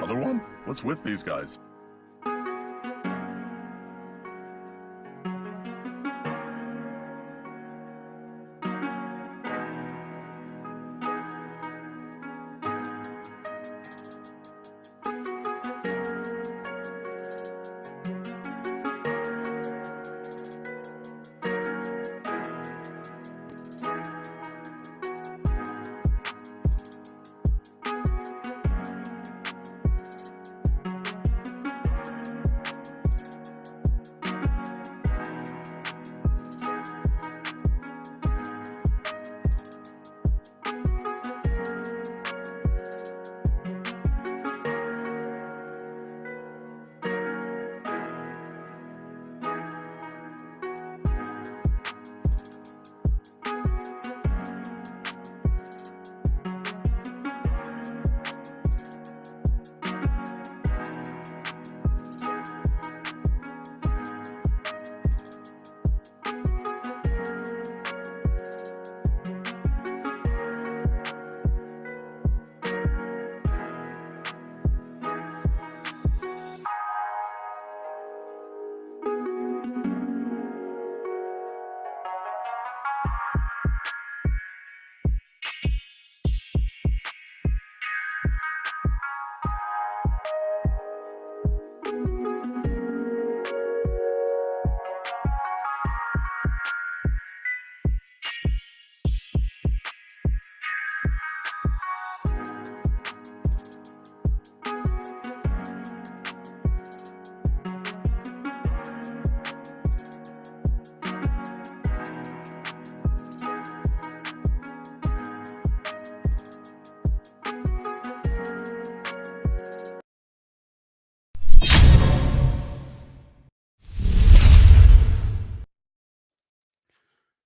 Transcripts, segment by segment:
Another one? What's with these guys?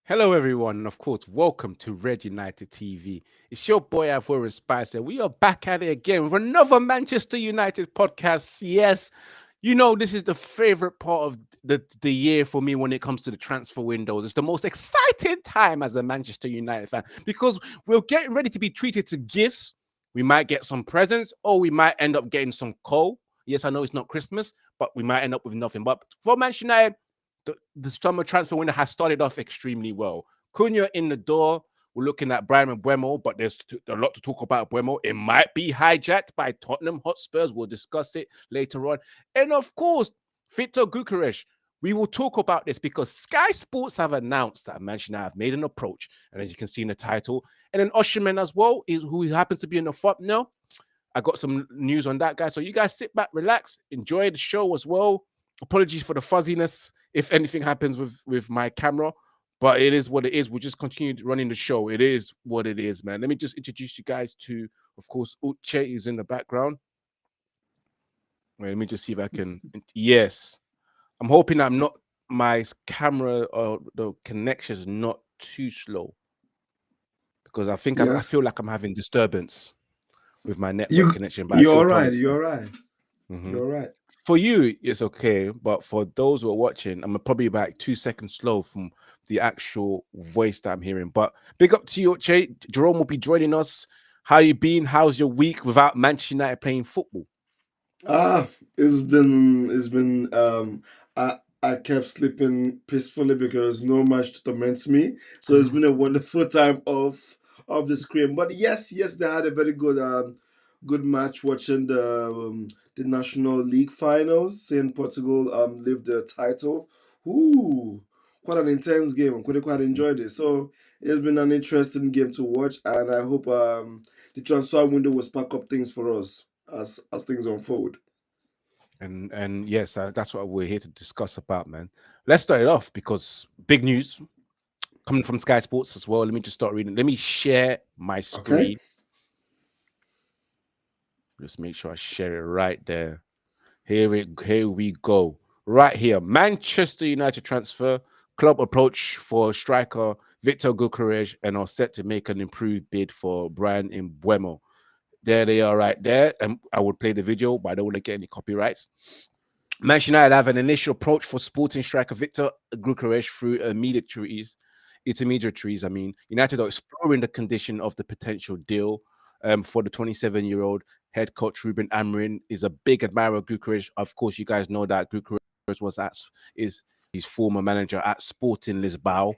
Hello, everyone, and of course, welcome to Red United TV. It's your boy, Ivor Spicer. We are back at it again with another Manchester United podcast. Yes, you know, this is the favorite part of the year for me when it comes to the transfer windows. It's the most exciting time as a Manchester United fan because we're getting ready to be treated to gifts. We might get some presents, or we might end up getting some coal. Yes, I know it's not Christmas, but we might end up with nothing. But for Manchester United, the summer transfer window has started off extremely well. Cunha in the door. We're looking at Bryan Mbeumo, but there's a lot to talk about Mbeumo. It might be hijacked by Tottenham Hotspurs. We'll discuss it later on. And of course, Viktor Gyökeres. We will talk about this because Sky Sports have announced that Manchester United have made an approach. And as you can see in the title, and then Osimhen as well, who happens to be in the front now. I got some news on that guy. So you guys sit back, relax, enjoy the show as well. Apologies for the fuzziness if anything happens with my camera, but it is what it is. We'll just continue running the show. It is what it is, man. Let me just introduce you guys to, of course, Uche is in the background. Wait, let me just see if I can. Yes. I'm hoping I'm not, my camera or the connection is not too slow because I think I feel like I'm having disturbance with my network connection. But you're right. You're right. Mm-hmm. You're right. For you, it's okay, but for those who are watching, I'm probably about 2 seconds slow from the actual voice that I'm hearing. But big up to you, Che. Jerome will be joining us. How you been? How's your week without Manchester United playing football? It's been I kept sleeping peacefully because no match to torment me. So it's been a wonderful time off the screen. But yes, they had a very good match watching the National League finals, seeing Portugal lift the title. Ooh, quite an intense game. I quite enjoyed it. So it's been an interesting game to watch, and I hope the transfer window will spark up things for us as things unfold. And yes, that's what we're here to discuss about, man. Let's start it off because big news coming from Sky Sports as well. Let me just start reading. Let me share my screen. Okay. Just make sure I share it right there. Here we go. Right here. Manchester United transfer. Club approach for striker Viktor Gyökeres and are set to make an improved bid for Bryan Mbeumo. There they are right there. And I would play the video, but I don't want to get any copyrights. Manchester United have an initial approach for sporting striker Viktor Gyökeres through intermediaries. I mean, United are exploring the condition of the potential deal for the 27-year-old head coach Ruben Amorim is a big admirer of Gyökeres. Of course, you guys know that Gyökeres is his former manager at Sporting Lisbon,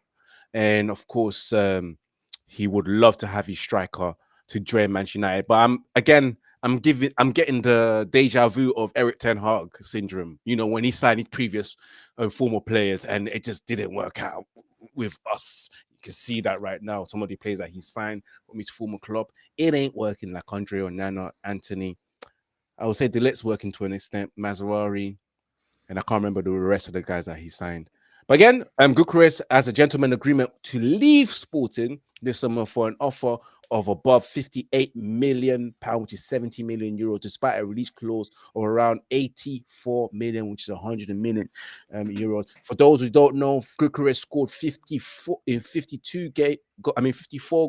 and of course, he would love to have his striker to join Manchester United. But I'm getting the deja vu of Eric Ten Hag syndrome. You know, when he signed his previous former players and it just didn't work out with us. You can see that right now. Some of the players that he signed from his former club, it ain't working, like Andre Onana, Anthony. I would say Delet's working to an extent, Mazarari, and I can't remember the rest of the guys that he signed. But again, Gyökeres has a gentleman agreement to leave Sporting this summer for an offer of above £58 million, which is 70 million euros, despite a release clause of around 84 million, which is 100 million euros. For those who don't know, Gyökeres scored 54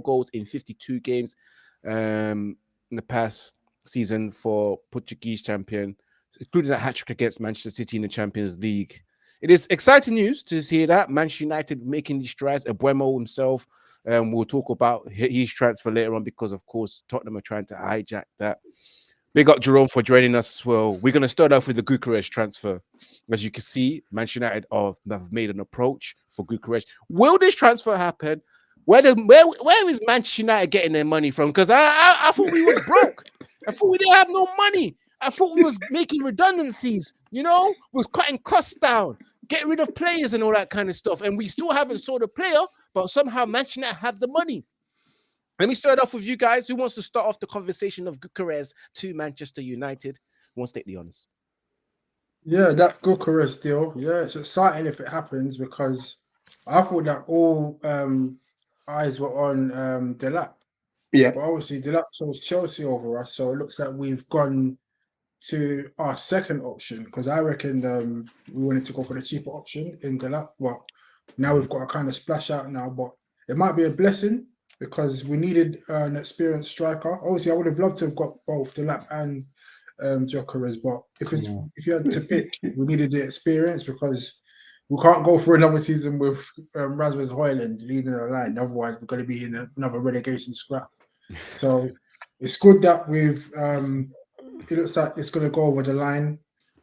goals in 52 games in the past season for Portuguese champion, including that hat-trick against Manchester City in the Champions League. It is exciting news to see that Manchester United making these strides. Mbeumo himself, we'll talk about his transfer later on because, of course, Tottenham are trying to hijack that. Big up Jerome for joining us as well. We're going to start off with the Gyökeres transfer. As you can see, Manchester United have made an approach for Gyökeres. Will this transfer happen? Where is Manchester United getting their money from? Because I thought we was broke. I thought we didn't have no money. I thought we was making redundancies, we was cutting costs down, getting rid of players and all that kind of stuff. And we still haven't sold a player, but somehow Manchester United have the money. Let me start off with you guys. Who wants to start off the conversation of Gyökeres to Manchester United? Who wants to take the honors? Yeah, that Gyökeres deal. Yeah, it's exciting if it happens because I thought that all eyes were on Delap. Yeah. But obviously Delap chose Chelsea over us, so it looks like we've gone to our second option because I reckon we wanted to go for the cheaper option in Delap, but now we've got to kind of splash out now. But it might be a blessing because we needed an experienced striker. Obviously, I would have loved to have got both Delap and Gyökeres, but if you had to pick, we needed the experience because we can't go for another season with Rasmus Højlund leading the line. Otherwise, we're going to be in another relegation scrap. So it's good that it looks like it's going to go over the line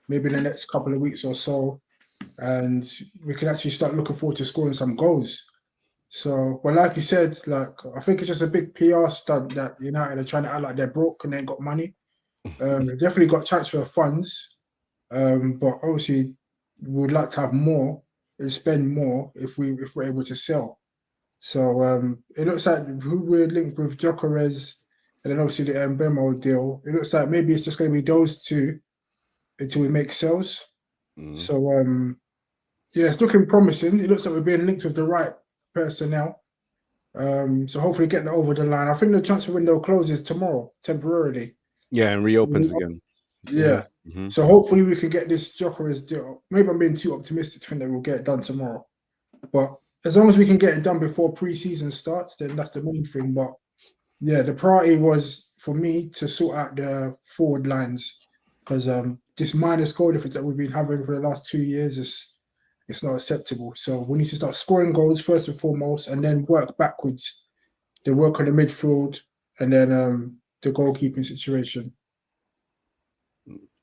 maybe in the next couple of weeks or so, and we can actually start looking forward to scoring some goals. So, but like you said, I think it's just a big PR stunt that United are trying to act like they're broke and they ain't got money. They definitely got transfer funds, but obviously we would like to have more and spend more if we're able to sell. So it looks like we're linked with Gyökeres and then obviously the Mbeumo deal. It looks like maybe it's just going to be those two until we make sales. So yeah, it's looking promising. It looks like we're being linked with the right personnel. So hopefully get that over the line. I think the transfer window closes tomorrow temporarily. Yeah, and reopens again. Yeah. So hopefully we can get this Gyökeres deal. Maybe I'm being too optimistic to think that we'll get it done tomorrow. But as long as we can get it done before pre-season starts, then that's the main thing. But yeah, the priority was for me to sort out the forward lines because this minus goal difference that we've been having for the last 2 years it's not acceptable. So we need to start scoring goals first and foremost, and then work backwards. Then work on the midfield, and then the goalkeeping situation.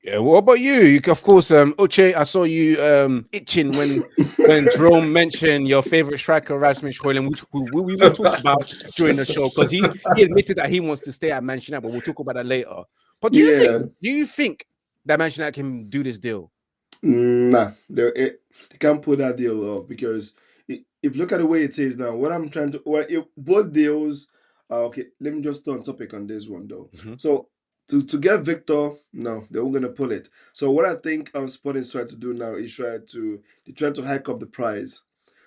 Yeah, what about you? Of course, Uche, I saw you itching when Jerome mentioned your favorite striker, Rasmus Højlund, which we will talk about during the show because he admitted that he wants to stay at Manchester United, but we'll talk about that later. But do you think that Manchester United can do this deal? Nah, they can't pull that deal off because if you look at the way it is now, what I'm trying to both deals. Okay, let me just stay on topic on this one though. So. To get Viktor, no, they weren't gonna pull it. So what I think Sporting is trying to do now is they're trying to hike up the price.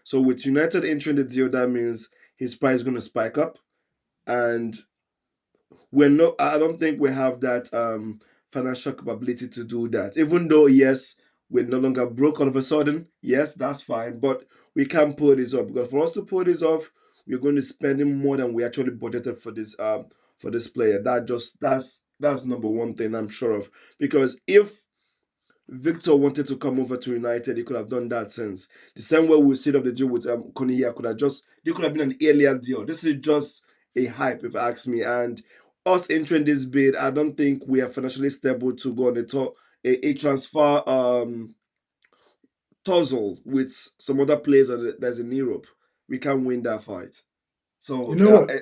So with United entering the deal, that means his price is gonna spike up, and I don't think we have that financial capability to do that. Even though yes, we're no longer broke all of a sudden. Yes, that's fine, but we can't pull this off because for us to pull this off, we're going to spend more than we actually budgeted for this player. That's number one thing I'm sure of. Because if Viktor wanted to come over to United, he could have done that since. The same way we set up the deal with Konya could have been an earlier deal. This is just a hype, if you ask me. And us entering this bid, I don't think we are financially stable to go on a transfer tussle with some other players that's in Europe. We can't win that fight. So You know what?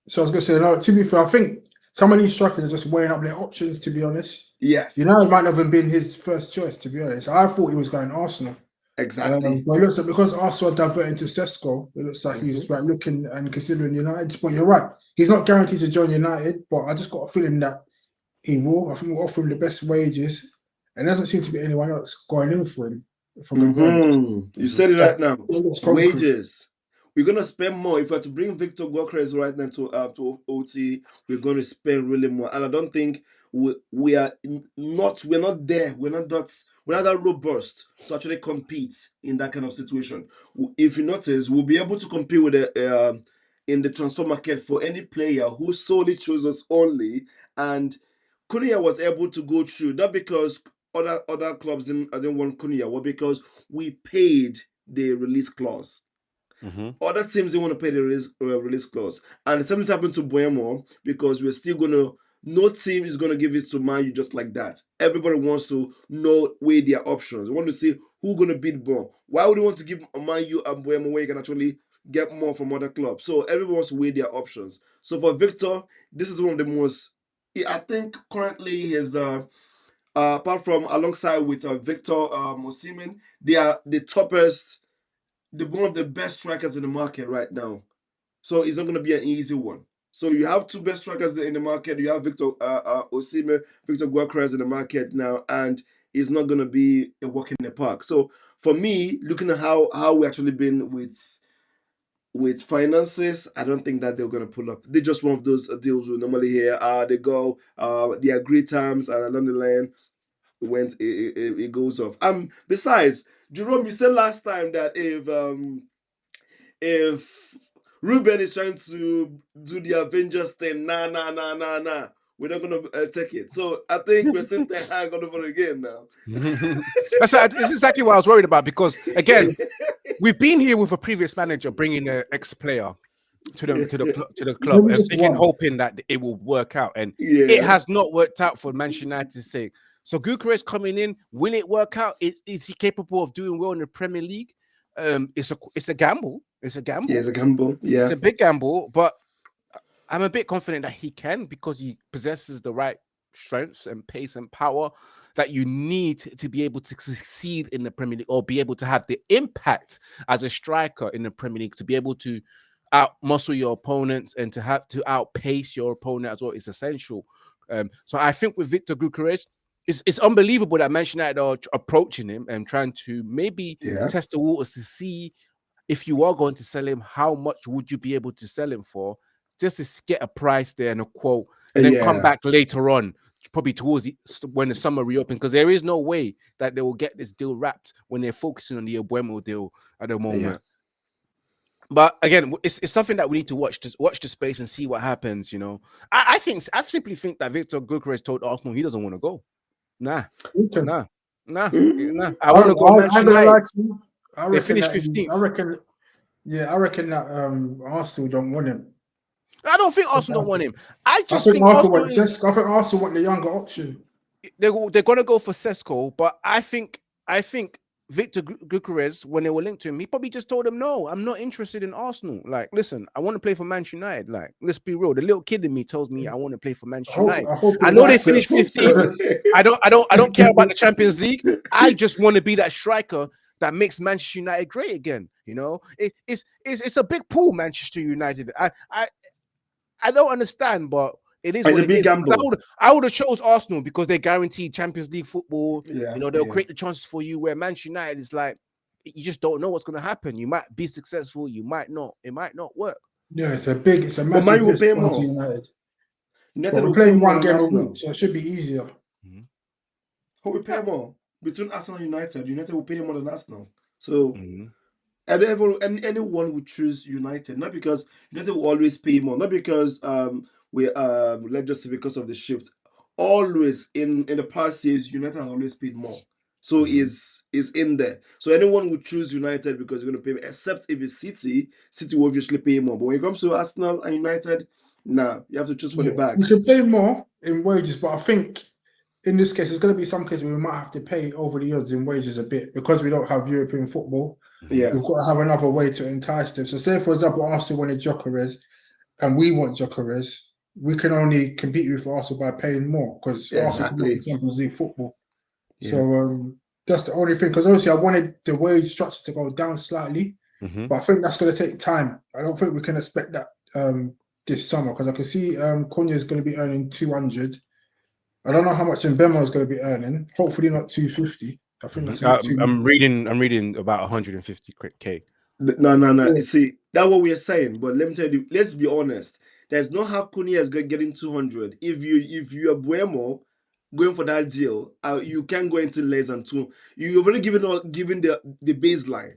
So I was gonna say, no, to be fair, I think some of these strikers are just weighing up their options, to be honest. yes, United might not have been his first choice, to be honest. I thought he was going Arsenal. exactly. But it looks like because Arsenal diverted to Sesko, it looks like he's like looking and considering United. But you're right, he's not guaranteed to join United, but I just got a feeling that he will. I think we'll offer him the best wages, and there doesn't seem to be anyone else going in for him from the branch. You said it right now. It looks concrete. Wages. We're gonna spend more. If we are to bring Viktor Gyökeres right now to OT, we're gonna spend really more. And I don't think we are not. We're not there. We're not that robust to actually compete in that kind of situation. If you notice, we'll be able to compete with in the transfer market for any player who solely chooses only. And Cunha was able to go through, not because other clubs didn't want Cunha, but because we paid the release clause. Other teams didn't want to pay the release clause, and the same thing happened to Mbeumo because we're still gonna. No team is gonna give it to Man U just like that. Everybody wants to weigh their options. We want to see who's gonna bid more. Why would you want to give Man U and Mbeumo when you can actually get more from other clubs? So everyone wants to weigh their options. So for Viktor, this is one of the most. I think currently he's the. Apart from alongside with Viktor Osimhen, they are the toppest, one of the best strikers in the market right now. So it's not going to be an easy one. So you have two best strikers in the market. You have Viktor Osimhen, Viktor Gyökeres in the market now, and it's not going to be a walk in the park. So for me, looking at how we actually been with finances, I don't think that they're going to pull up. They're just one of those deals we normally hear. They go, they agree terms, and along the line, it goes off. Besides, Jerome, you said last time that if Ruben is trying to do the Avengers thing, nah, we're not gonna take it. So I think we're still hang on over again now. That's exactly what I was worried about, because again, we've been here with a previous manager bringing an ex-player to the club and hoping that it will work out, and it has not worked out for Manchester United's sake. So Gyökeres coming in, will it work out? Is he capable of doing well in the Premier League? It's a gamble. It's a gamble. Yeah, it's a gamble. Yeah, it's a big gamble, but I'm a bit confident that he can, because he possesses the right strengths and pace and power that you need to be able to succeed in the Premier League, or be able to have the impact as a striker in the Premier League, to be able to out-muscle your opponents and to outpace your opponent as well is essential. So I think with Viktor Gyökeres, it's unbelievable that Manchester United are approaching him and trying to maybe test the waters to see if you are going to sell him, how much would you be able to sell him for, just to get a price there and a quote, and then come back later on, probably towards when the summer reopens, because there is no way that they will get this deal wrapped when they're focusing on the Mbeumo deal at the moment. Yeah. But again, it's something that we need to watch the space and see what happens. You know, I simply think that Viktor Gyökeres told Arsenal he doesn't want to go. Nah. I want to go Manchester United. They finished 15th. I reckon that Arsenal don't want him. I don't think Arsenal don't want him. I think Arsenal want Sesko. I think Arsenal want the younger option. They're going to go for Sesko, but I think Viktor Gyökeres, when they were linked to him, he probably just told them, no, I'm not interested in Arsenal. Like, listen, I want to play for Manchester United. Like, let's be real. The little kid in me tells me I want to play for Manchester United. I know they finished 15th. I don't care about the Champions League. I just want to be that striker that makes Manchester United great again. You know, it's a big pool, Manchester United. I don't understand, but it is. It's a big gamble. I would have chose Arsenal because they guaranteed Champions League football. Yeah, you know, they'll create the chances for you. Where Manchester United is like, you just don't know what's going to happen. You might be successful, you might not. It might not work. Yeah, it's a massive risk to United. We're playing one game a week, so it should be easier. Who will pay more between Arsenal and United? United will pay more than Arsenal. So. And anyone would choose United, not because United will always pay more, not because let's just say because of the shift. Always in the past years, United has always paid more. So is in there. So anyone would choose United because you're going to pay me, except if it's City. City will obviously pay more. But when it comes to Arsenal and United, nah, you have to choose for the bag. We should pay more in wages, but I think in this case, there's going to be some cases we might have to pay over the odds in wages a bit because we don't have European football. Yeah. We've got to have another way to entice them. So say, for example, Arsenal wanted Gyökeres and we want Gyökeres, we can only compete with Arsenal by paying more because Arsenal can play Champions League football. Yeah. So that's the only thing. Because obviously I wanted the wage structure to go down slightly, but I think that's going to take time. I don't think we can expect that this summer because I can see Cunha is going to be earning 200. I don't know how much Mbeumo is going to be earning. Hopefully not 250. I think that's a bit too I'm reading about 150k. No. Yeah. See, that's what we're saying. But let me tell you, let's be honest. There's no how Cunha is getting 200. If you are Mbeumo going for that deal, you can't go into less than 2. You've already given the baseline.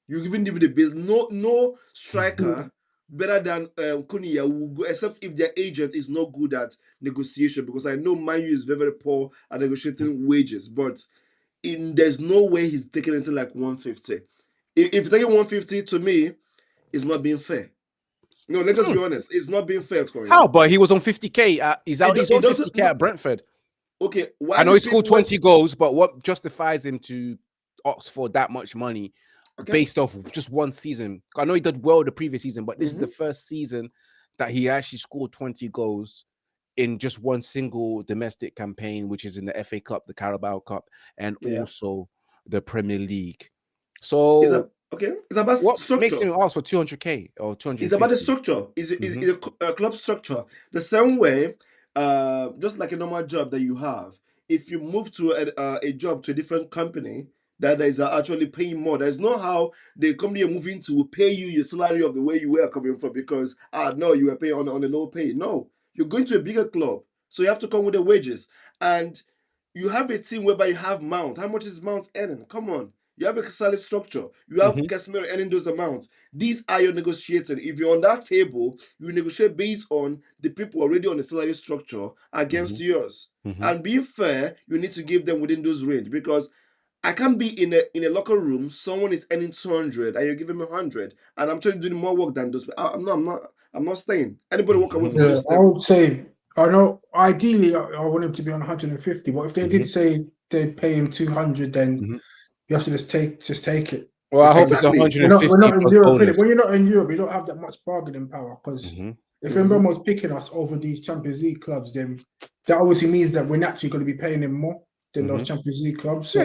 You're giving them the base. No striker better than Cunha will go, except if their agent is not good at negotiation. Because I know Man U is very, very poor at negotiating wages, but there's no way he's taking anything like 150. If you're taking 150, to me, it's not being fair. No, let's just be honest. It's not being fair for him. How? But he was on 50k. He's on 50k at Brentford. Okay. Why I know he scored 20 goals, but what justifies him to opt for that much money based off just one season? I know he did well the previous season, but this is the first season that he actually scored 20 goals in just one single domestic campaign, which is in the FA Cup, the Carabao Cup, and also the Premier League. So it's about what structure. Makes him ask for 200k or 250? It's about the structure. It's a club structure. The same way, just like a normal job that you have, if you move to a job to a different company that is actually paying more, there's no how the company you're moving to will pay you your salary of the way you were coming from because no, you were paying on a low pay. No, you're going to a bigger club, so you have to come with the wages. And you have a team whereby you have Mount. How much is Mount earning? Come on. You have a salary structure. You have Casemiro earning those amounts. These are your negotiating. If you're on that table, you negotiate based on the people already on the salary structure against yours. And being fair, you need to give them within those range because I can't be in a locker room. Someone is earning 200 and you're giving me 100, and I'm trying to do more work than those. I'm not staying. Anybody walk away from this? I would say I know. Ideally, I want him to be on 150. But if they did say they pay him 200, then you have to just take it. Well, I hope it's 150. We're not in Europe. When you're not in Europe, you don't have that much bargaining power because if Mbeumo's picking us over these Champions League clubs, then that obviously means that we're naturally going to be paying him more than those Champions League clubs. So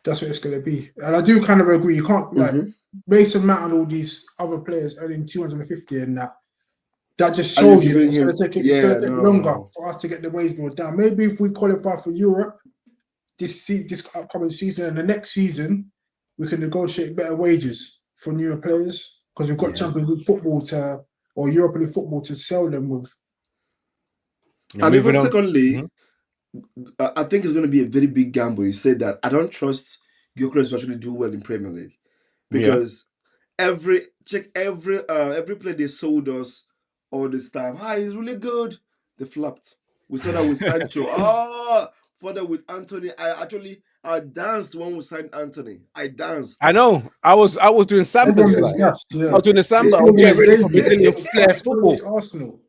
that's what it's going to be. And I do kind of agree. You can't like Mason Mount and all these other players earning 250 and that. That just shows you it's going to take longer for us to get the wage bill down. Maybe if we qualify for Europe this upcoming season and the next season, we can negotiate better wages for newer players because we've got Champions League football or European football to sell them with. And even secondly, I think it's going to be a very big gamble. You said that I don't trust Gyökeres to actually do well in Premier League because every play they sold us all this time. He's really good. They flopped. We saw that with Sancho. Further with Anthony. I danced when we signed Anthony. I danced. I know. I was doing samba. I was doing the samba. I was getting ready for Brazilian flair football. Arsenal.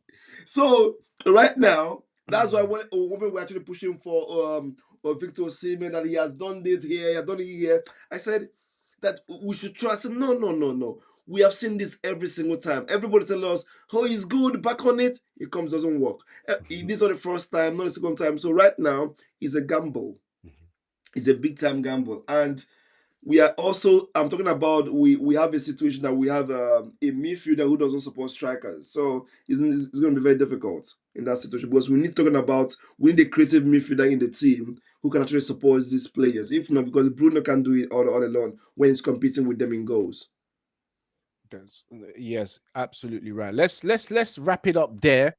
So right now, that's why when we're actually pushing for Viktor Osimhen that he has done this here, he has done it here. I said that we should try. I said no. We have seen this every single time. Everybody tell us, he's good, back on it. It doesn't work. This is not the first time, not the second time. So right now, it's a gamble. It's a big time gamble. And we are also, I'm talking about, we have a situation that we have a midfielder who doesn't support strikers. So it's going to be very difficult in that situation because we need a creative midfielder in the team who can actually support these players. If not, because Bruno can do it all alone when he's competing with them in goals. Yes, absolutely right. Let's wrap it up there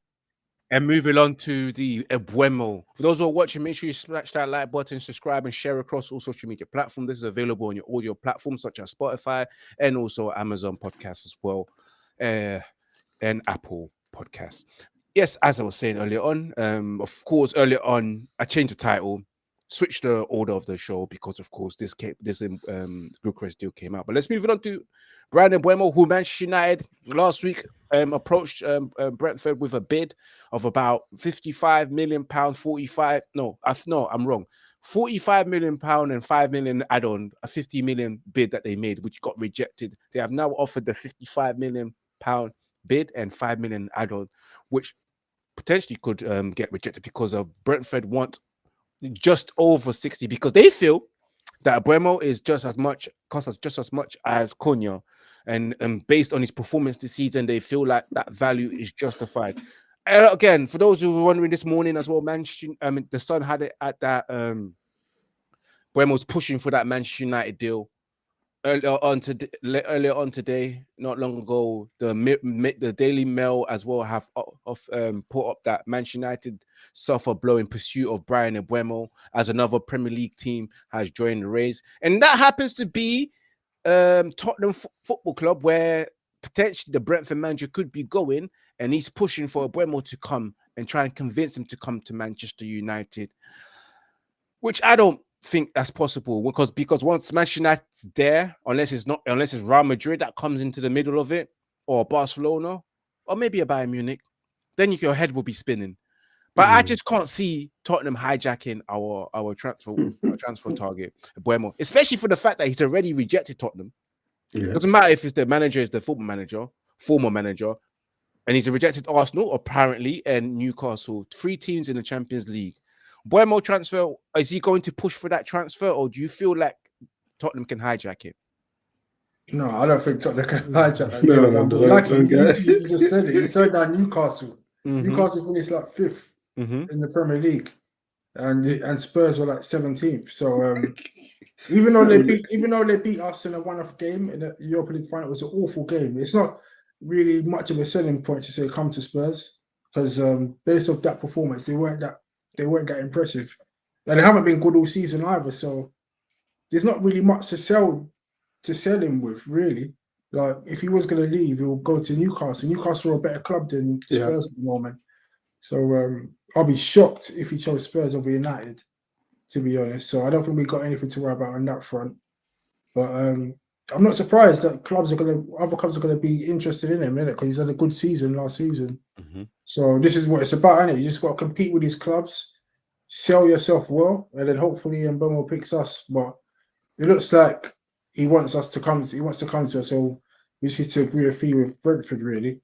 and move it on to the Mbeumo. For those who are watching, make sure you smash that like button, subscribe, and share across all social media platforms. This is available on your audio platforms such as Spotify and also Amazon Podcasts as well, and Apple Podcasts. Yes, as I was saying earlier on, of course, earlier on, I changed the title switch the order of the show because, of course, this Gyökeres deal came out. But let's move on to Bryan Mbeumo, who Manchester United last week approached Brentford with a bid of about £55 million, 45. No, I'm wrong. £45 million and £5 million add-on, a £50 million bid that they made, which got rejected. They have now offered the £55 million bid and £5 million add-on, which potentially could get rejected because of Brentford want just over 60 because they feel that Mbeumo is costs us just as much as Cunha, and based on his performance this season, they feel like that value is justified. Again, for those who were wondering this morning as well, the Sun had it at that Mbeumo's pushing for that Manchester United deal. Earlier on today, not long ago, the Daily Mail as well have put up that Manchester United suffer blow in pursuit of Bryan Mbeumo as another Premier League team has joined the race, and that happens to be Tottenham Football Club, where potentially the Brentford manager could be going, and he's pushing for Mbeumo to come and try and convince him to come to Manchester United, which I don't think that's possible because once Manchester United's there, unless it's Real Madrid that comes into the middle of it, or Barcelona, or maybe a Bayern Munich, then your head will be spinning. But I just can't see Tottenham hijacking our transfer target, Mbeumo, especially for the fact that he's already rejected Tottenham. It doesn't matter if the manager is the former manager, and he's rejected Arsenal apparently and Newcastle, 3 teams in the Champions League. Mbeumo transfer, is he going to push for that transfer, or do you feel like Tottenham can hijack it? No, I don't think Tottenham can hijack that. You just said it. You said that Newcastle. Newcastle finished like 5th in the Premier League, and Spurs were like 17th. So even though they beat us in a one-off game in the Europa League final, it was an awful game. It's not really much of a selling point to say come to Spurs because based off that performance, they weren't that impressive, and they haven't been good all season either. So there's not really much to sell him with, really. Like if he was going to leave, he'll go to Newcastle. Newcastle are a better club than Spurs at the moment. So I'll be shocked if he chose Spurs over United, to be honest. So I don't think we got anything to worry about on that front. But I'm not surprised that other clubs are gonna be interested in him, innit? Because he's had a good season last season. So this is what it's about, innit? You just got to compete with these clubs, sell yourself well, and then hopefully Mbeumo picks us. But it looks like he wants to come to us. So we just need to agree a fee with Brentford, really,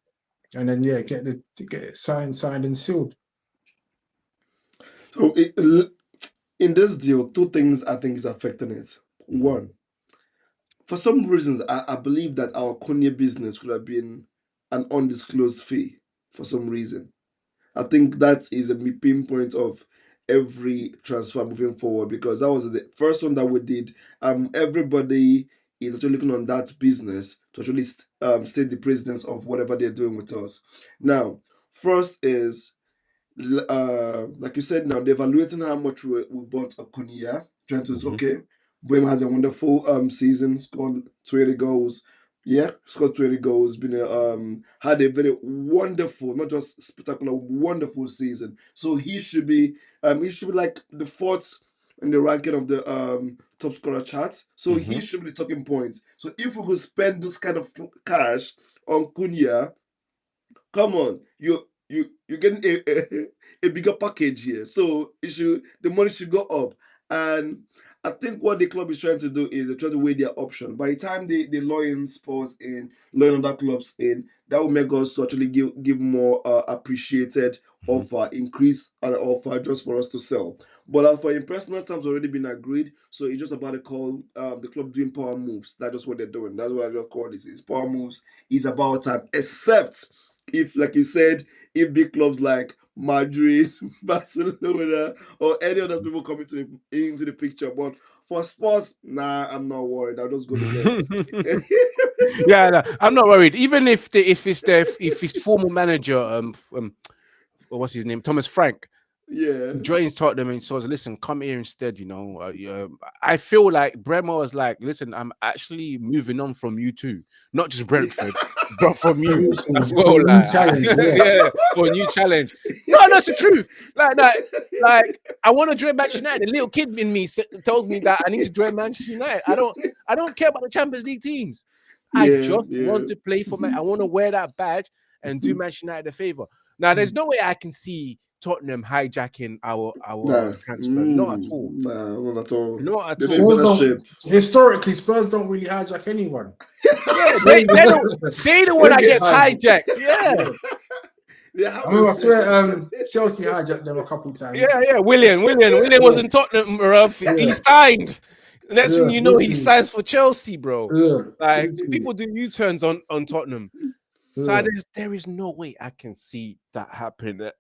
and then get it signed and sealed. So in this deal, 2 things I think is affecting it. One, for some reasons, I believe that our Cunha business could have been an undisclosed fee for some reason. I think that is a pinpoint of every transfer moving forward, because that was the first one that we did. Everybody is actually looking on that business to actually state the precedence of whatever they're doing with us. Now, first is like you said, now they're evaluating how much we bought a Cunha, trying to okay, Mbeumo has a wonderful season, scored 20 goals. Yeah, scored 20 goals, been had a very wonderful, not just spectacular, wonderful season. So he should be like the 4th in the ranking of the top scorer chart. So he should be the talking point. So if we could spend this kind of cash on Cunha, come on, you're getting a bigger package here. So the money should go up. And I think what the club is trying to do is they try to weigh their option. By the time they lure in Spurs in, lure other clubs in, that will make us to actually give more appreciated offer, increase an offer just for us to sell. But for in personal terms already been agreed, so it's just about to call the club doing power moves. That's just what they're doing. That's what I just call this. It's power moves. It's about time, except if, like you said, if big clubs like Madrid, Barcelona, or any other people come into the picture. But for Spurs, nah, I'm not worried. I'll just go to bed. Yeah, no, I'm not worried. Even if his former manager, what's his name, Thomas Frank, joins Tottenham and says, "Listen, come here instead." I feel like Mbeumo was like, "Listen, I'm actually moving on from you too, not just Brentford. bro, from you as For well. a new Like, challenge, yeah. yeah, for a new challenge. No, that's the truth. Like, I want to join Manchester United. The little kid in me told me that I need to join Manchester United. I don't care about the Champions League teams. I just want to play for man. I want to wear that badge and do Manchester United a favor. Now, there's no way I can see Tottenham hijacking our Nah, transfer. Not at all. nah, not at all. Not at They don't all. even that shape. Historically, Spurs don't really hijack anyone. Yeah, they the one that gets hijacked. Yeah. I mean, I swear, Chelsea hijacked them a couple of times. Yeah. William was in Tottenham, bro. He signed. Next thing you know, he signs for Chelsea, bro. Like people do U-turns on Tottenham. So there is no way I can see that happen.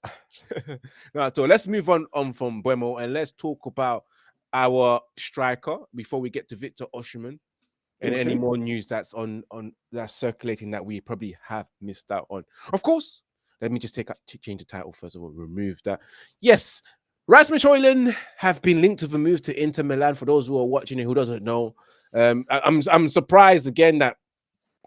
No, so let's move on from Mbeumo and let's talk about our striker before we get to Viktor Osimhen and any more news that's on that's circulating that we probably have missed out on. Of course, let me just change the title first of all. Remove that. Yes, Rasmus Højlund have been linked with a move to Inter Milan. For those who are watching it who doesn't know, I'm surprised again that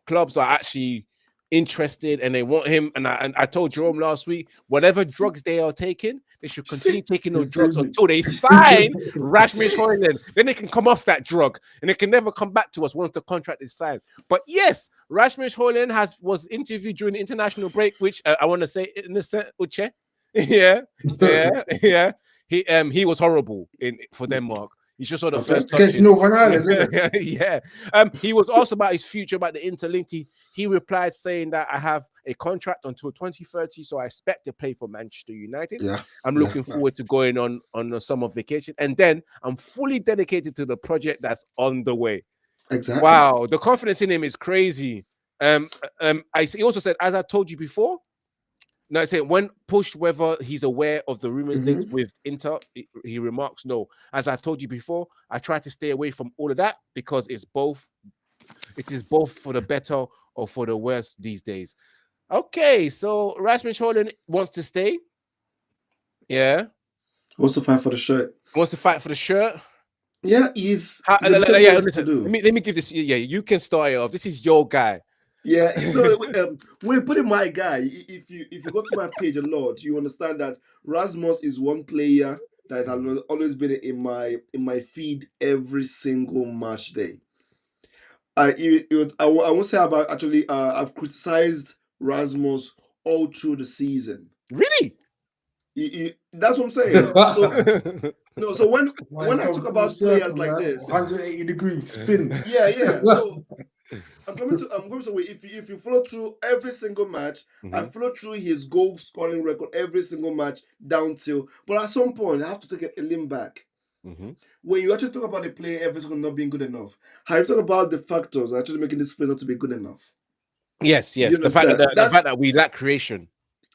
clubs are actually interested and they want him. And I told Jerome last week, whatever drugs they are taking, they should continue taking those drugs until they sign Rasmus Højlund. Then they can come off that drug and they can never come back to us once the contract is signed. But yes, Rasmus Højlund was interviewed during the international break, which I want to say in the set, Uche. Yeah. He was horrible for Denmark. He's just sort of first touch. Against Northern Ireland, yeah. He was asked about his future, about the interlink. He replied saying that I have a contract until 2030, so I expect to play for Manchester United. Yeah. I'm looking forward to going on a summer vacation, and then I'm fully dedicated to the project that's on the way. Exactly. Wow, the confidence in him is crazy. He also said, as I told you before. No, I say when pushed whether he's aware of the rumors linked with Inter, he remarks, no. As I've told you before, I try to stay away from all of that because it is both for the better or for the worse these days. Okay, so Rasmus Højlund wants to stay. Yeah. Wants to fight for the shirt. Wants to fight for the shirt. Yeah, he's listen, let me give this. Yeah, you can start it off. This is your guy. Yeah, when you put in my guy, if you go to my page a lot, you understand that Rasmus is one player that has always been in my feed every single match day. I won't say about actually. I've criticized Rasmus all through the season. Really? That's what I'm saying. So when I talk about players like this, 180 degrees spin. Yeah. So I'm going to wait. If you follow through every single match, I follow through his goal scoring record every single match down till. But at some point, I have to take a lean back. When you actually talk about a player every single not being good enough, how you talk about the factors actually making this player not to be good enough. Yes. The fact that we lack creation.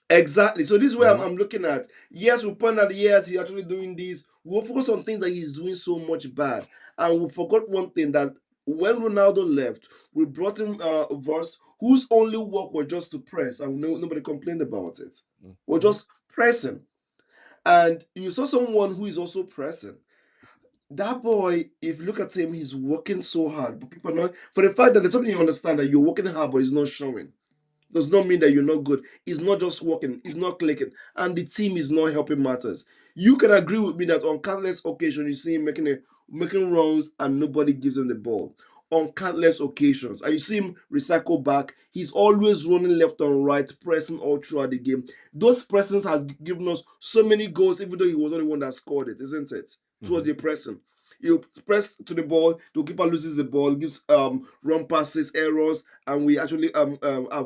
Exactly. So this is where I'm looking at. Yes, we point out yes, he's actually doing this. We'll focus on things that he's doing so much bad, and we forgot one thing that. When Ronaldo left, we brought in Vos, whose only work was just to press, and nobody complained about it. We're just pressing. And you saw someone who is also pressing. That boy, if you look at him, he's working so hard. But people know, for the fact that there's something you understand that you're working hard, but it's not showing. Does not mean that you're not good. It's not just working. It's not clicking. And the team is not helping matters. You can agree with me that on countless occasions, you see him making runs and nobody gives him the ball. On countless occasions. And you see him recycle back. He's always running left and right, pressing all throughout the game. Those pressings has given us so many goals, even though he was not the one that scored it, isn't it? Towards the pressing. You press to the ball, the keeper loses the ball, gives run passes, errors, and we actually have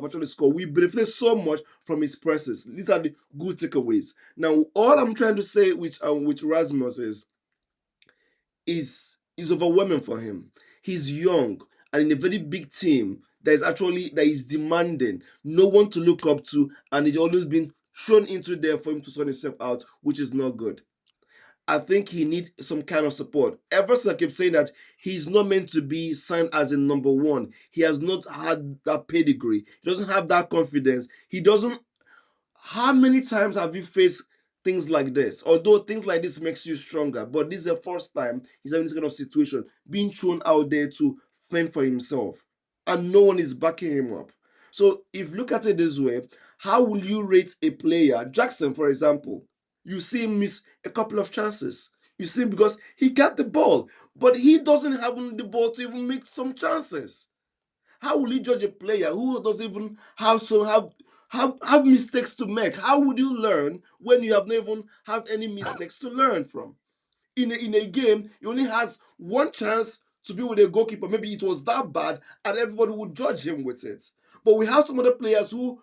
actually scored. We benefit so much from his presses. These are the good takeaways. Now, all I'm trying to say with Rasmus is overwhelming for him. He's young and in a very big team that is demanding, no one to look up to, and he's always been thrown into there for him to sort himself out, which is not good. I think he needs some kind of support. Ever since I kept saying that he's not meant to be signed as a number one. He has not had that pedigree. He doesn't have that confidence. He doesn't. How many times have you faced things like this? Although things like this makes you stronger, but this is the first time he's having this kind of situation, being thrown out there to fend for himself, and no one is backing him up. So if you look at it this way, how will you rate a player? Jackson, for example, you see him miss a couple of chances. You see him because he got the ball, but he doesn't have the ball to even make some chances. How will you judge a player who doesn't even have mistakes to make? How would you learn when you have not even have any mistakes to learn from? In a game, he only has one chance to be with a goalkeeper. Maybe it was that bad, and everybody would judge him with it. But we have some other players who,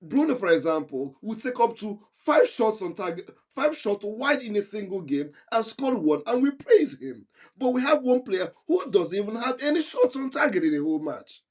Bruno, for example, would take up to 5 shots on target, 5 shots wide in a single game and score one, and we praise him. But we have one player who doesn't even have any shots on target in the whole match.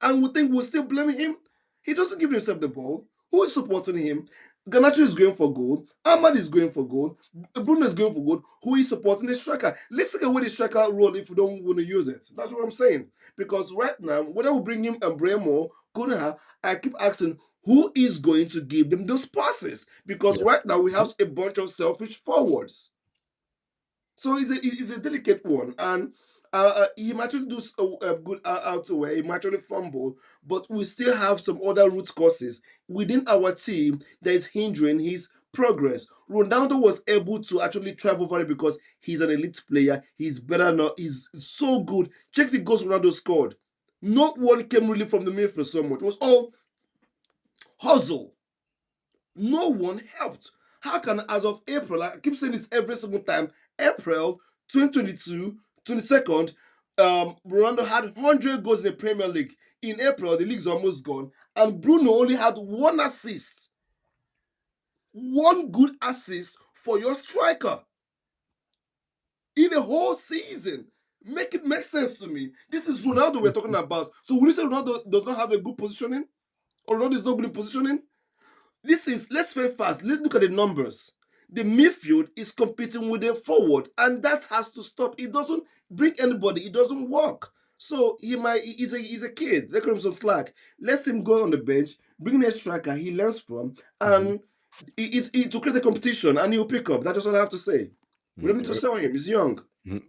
And we think we'll still blame him. He doesn't give himself the ball. Who is supporting him? Garnacho is going for goal. Ahmad is going for goal. Bruno is going for goal. Who is supporting the striker? Let's take away the striker role if we don't want to use it. That's what I'm saying. Because right now, whether we bring him and Mbeumo, Gunnar, I keep asking who is going to give them those passes? Because right now we have a bunch of selfish forwards. So it's a delicate one, and he might actually do a good out away. He might actually fumble, but we still have some other root causes within our team that is hindering his progress. Ronaldo was able to actually travel over it because he's an elite player. He's better now. He's so good. Check the goals Ronaldo scored. Not one came really from the midfield so much. It was all hustle. No one helped. How can, as of April, I keep saying this every single time, April 2022, 22nd, Ronaldo had 100 goals in the Premier League. In April, the league's almost gone, and Bruno only had one assist. One good assist for your striker in a whole season. Make it make sense to me. This is Ronaldo we're talking about. So would you say Ronaldo does not have a good positioning? Or Ronaldo is not good in positioning? Let's very fast. Let's look at the numbers. The midfield is competing with the forward, and that has to stop. It doesn't bring anybody. It doesn't work. So he's a kid. Let him some slack. Let him go on the bench, bring in a striker he learns from, and it's to create a competition, and he'll pick up. That's what I have to say. We don't need to sell him. He's young.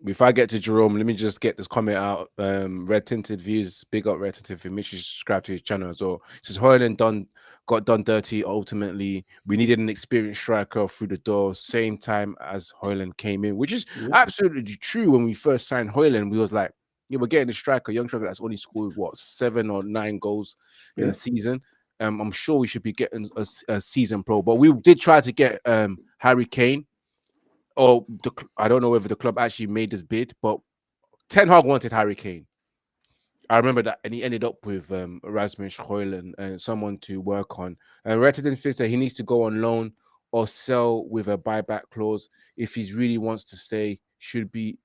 Before I get to Jerome, let me just get this comment out. Red Tinted Views, big up Red Tinted Views. Make sure you subscribe to his channel as well. It says Hojlund got done dirty. Ultimately, we needed an experienced striker through the door, same time as Hojlund came in, which is absolutely true. When we first signed Hojlund, we was like, yeah, we're getting a striker, young striker that's only scored what 7 or 9 goals in a season. I'm sure we should be getting a season pro, but we did try to get Harry Kane. Or I don't know whether the club actually made this bid, but Ten Hag wanted Harry Kane. I remember that, and he ended up with Rasmus Højlund and someone to work on. And Rettedin Fist said he needs to go on loan or sell with a buyback clause if he really wants to stay. Should be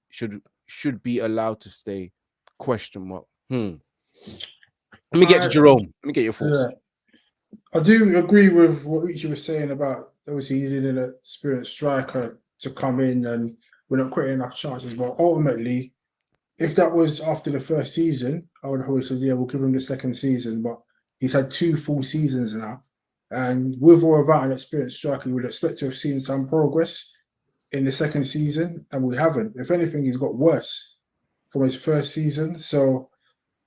allowed to stay? Question mark. Let me get to Jerome. Let me get your thoughts. Yeah. I do agree with what Uchi was saying about obviously you needed an experienced striker to come in, and we're not creating enough chances. But ultimately, if that was after the first season, I would have always said, yeah, we'll give him the second season. But he's had 2 full seasons now. And with or without an experienced striker, you would expect to have seen some progress in the second season, and we haven't. If anything, he's got worse from his first season. So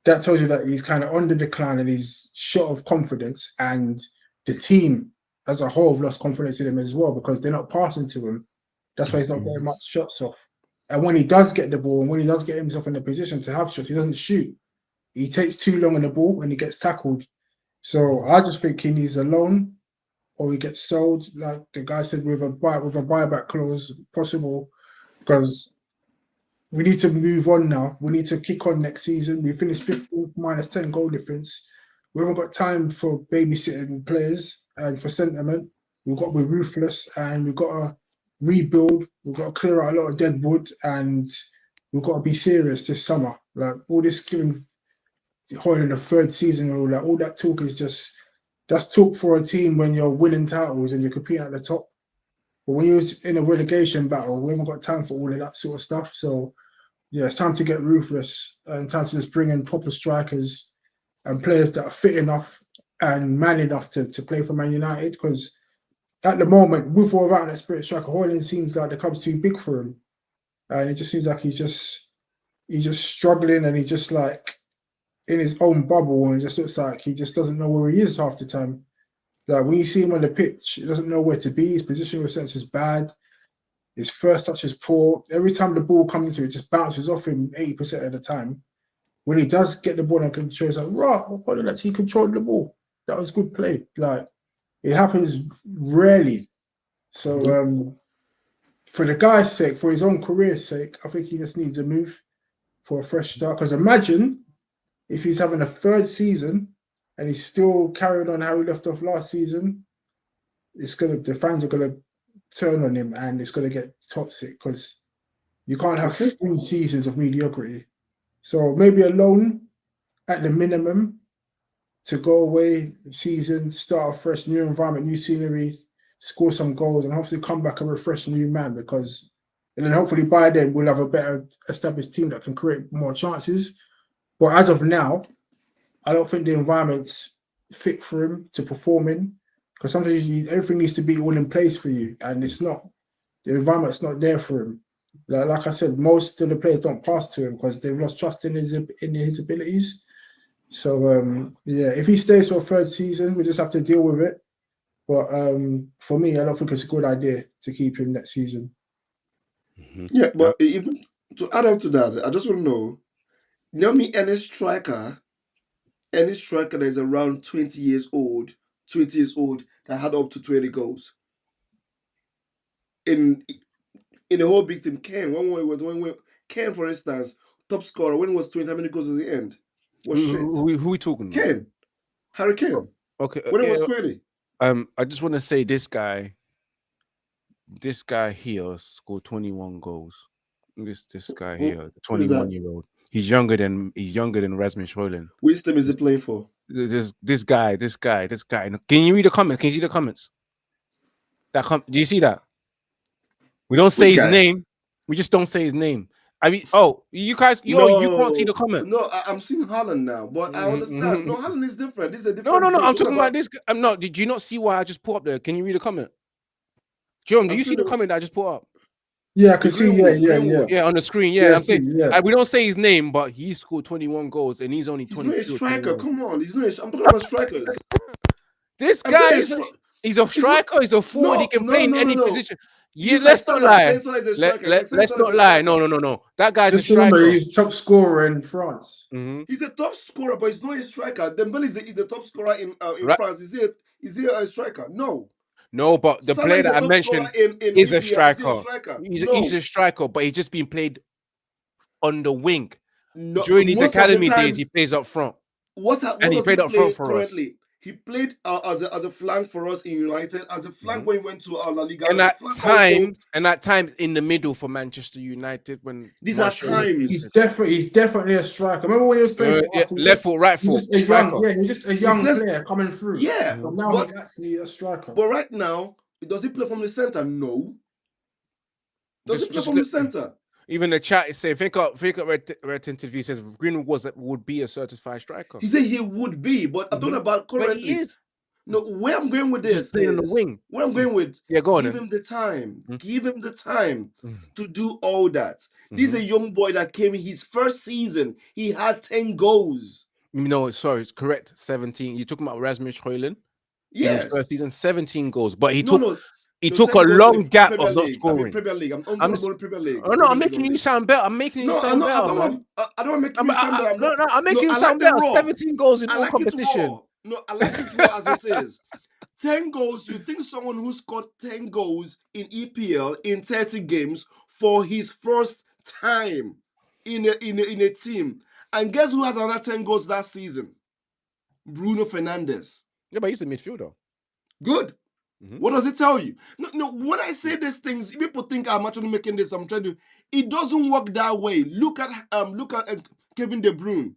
that tells you that he's kind of on the decline and he's short of confidence, and the team as a whole have lost confidence in him as well because they're not passing to him. That's why he's not getting much shots off. And when he does get the ball and when he does get himself in the position to have shots, he doesn't shoot. He takes too long on the ball and he gets tackled. So I just think he needs a loan or he gets sold, like the guy said, with a buyback clause possible, because we need to move on now. We need to kick on next season. We finished 15th minus 10 goal difference. We haven't got time for babysitting players and for sentiment. We've got to be ruthless and we've got to rebuild. We've got to clear out a lot of dead wood and we've got to be serious this summer. Like all this giving Højlund a 3rd season and all that talk is just, that's talk for a team when you're winning titles and you're competing at the top. But when you're in a relegation battle, we haven't got time for all of that sort of stuff. So yeah, it's time to get ruthless and time to just bring in proper strikers and players that are fit enough and man enough to play for Man United, because at the moment, with or without that spirit striker, Højlund seems like the club's too big for him. And it just seems like he's just struggling and he's just like, in his own bubble, and it just looks like he just doesn't know where he is half the time. Like when you see him on the pitch, he doesn't know where to be. His positional sense is bad. His first touch is poor. Every time the ball comes into it, it just bounces off him 80% of the time. When he does get the ball and control, it's like, right, he controlled the ball. That was good play. Like, it happens rarely. So, for the guy's sake, for his own career's sake, I think he just needs a move for a fresh start. Because imagine if he's having a third season and he's still carrying on how he left off last season, the fans are gonna turn on him and it's gonna get toxic because you can't have 3 seasons of mediocrity. So maybe a loan at the minimum to go away season, start a fresh new environment, new scenery, score some goals, and hopefully come back a refreshed new man and then hopefully by then we'll have a better established team that can create more chances. But as of now, I don't think the environment's fit for him to perform in because sometimes everything needs to be all in place for you, and it's not. The environment's not there for him. Like I said, most of the players don't pass to him because they've lost trust in his abilities. So if he stays for a third season, we just have to deal with it. But for me, I don't think it's a good idea to keep him next season. Yeah, but even to add on to that, I just want to know me, any striker that is around 20 years old that had up to 20 goals in the whole big team. Ken, for instance, top scorer, when it was 20, how many goals at the end? Who are we talking about? Ken. Harry Kane. Okay. When it was 20. I just want to say this guy here scored 21 goals. This guy here, the 21-year-old. He's younger than Rasmus Højlund. Which team is he playing for? This guy. Can you read the comments? Can you see the comments? Do you see that? We don't say his name. We just don't say his name. I mean, you guys, you can't see the comment. No, I'm seeing Hojlund now, but I understand. No, Hojlund is different. This is a different. No. I'm talking about this. I'm not. Did you not see what I just put up there? Can you read the comment? John, do you see the comment that I just put up? Yeah, I can see. Yeah, on the screen. Yeah, I'm saying we don't say his name, but he scored 21 goals and he's only 22. He's not a striker. Come on, I'm talking about strikers. This guy he's a striker. He's a forward. He can play in any position. Yeah, let's not lie. Let's not lie. No. That guy's a striker. He's top scorer in France. He's a top scorer, but he's not a striker. Dembele is the top scorer in France. Is he a striker? No, but the player that I mentioned is a striker. He's a striker, but he's just been played on the wing. During his academy days, he plays up front. And he played up front for us. He played as a flank for us in United, as a flank when he went to La Liga. And at times in the middle for Manchester United. When these are times, he's definitely a striker. Remember when he was playing for us, left foot, right foot. He's just a young player coming through. Yeah, but now he's actually a striker. But right now, does he play from the center? No. Does he play from the center? Even the chat is saying, think up Red interview says Greenwood would be a certified striker. He said he would be, but I'm talking about currently. But he is. No, where I'm going with this is on the wing. Where I'm going with, go on. Give him the time. Give him the time to do all that. This is a young boy that came in his first season. He had 10 goals. No, sorry, it's correct. 17. You're talking about Rasmus Højlund? Yes. In his first season, 17 goals. But he took a long gap of not scoring. Premier League. I'm Premier League. Oh no, I'm making you sound better. I'm making you sound better. I don't want to make you sound better. No, I'm making you sound better. 17 goals in all competition. I like it raw as it is. 10 goals. You think someone who scored 10 goals in EPL in 30 games for his first time in a team? And guess who has another 10 goals that season? Bruno Fernandes. Yeah, but he's a midfielder. Good. What does it tell you? No. When I say these things, people think I'm actually making this. I'm trying to. It doesn't work that way. Look at Kevin De Bruyne.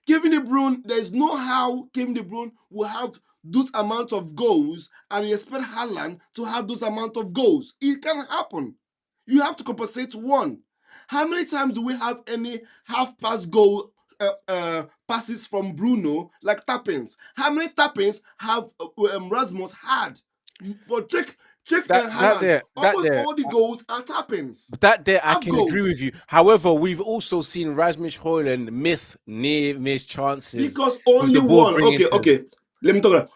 Kevin De Bruyne. There's no how Kevin De Bruyne will have those amount of goals, and you expect Haaland to have those amount of goals. It can happen. You have to compensate one. How many times do we have any half-pass goal passes from Bruno, like tap-ins? How many tap-ins have Rasmus had? But Check that Haaland. there, Almost all the goals are tap-ins. That there, I Have can agree goals. with you. However, we've also seen Rasmus Højlund miss chances Because with only the ball one. bringing to- Okay. Let me talk about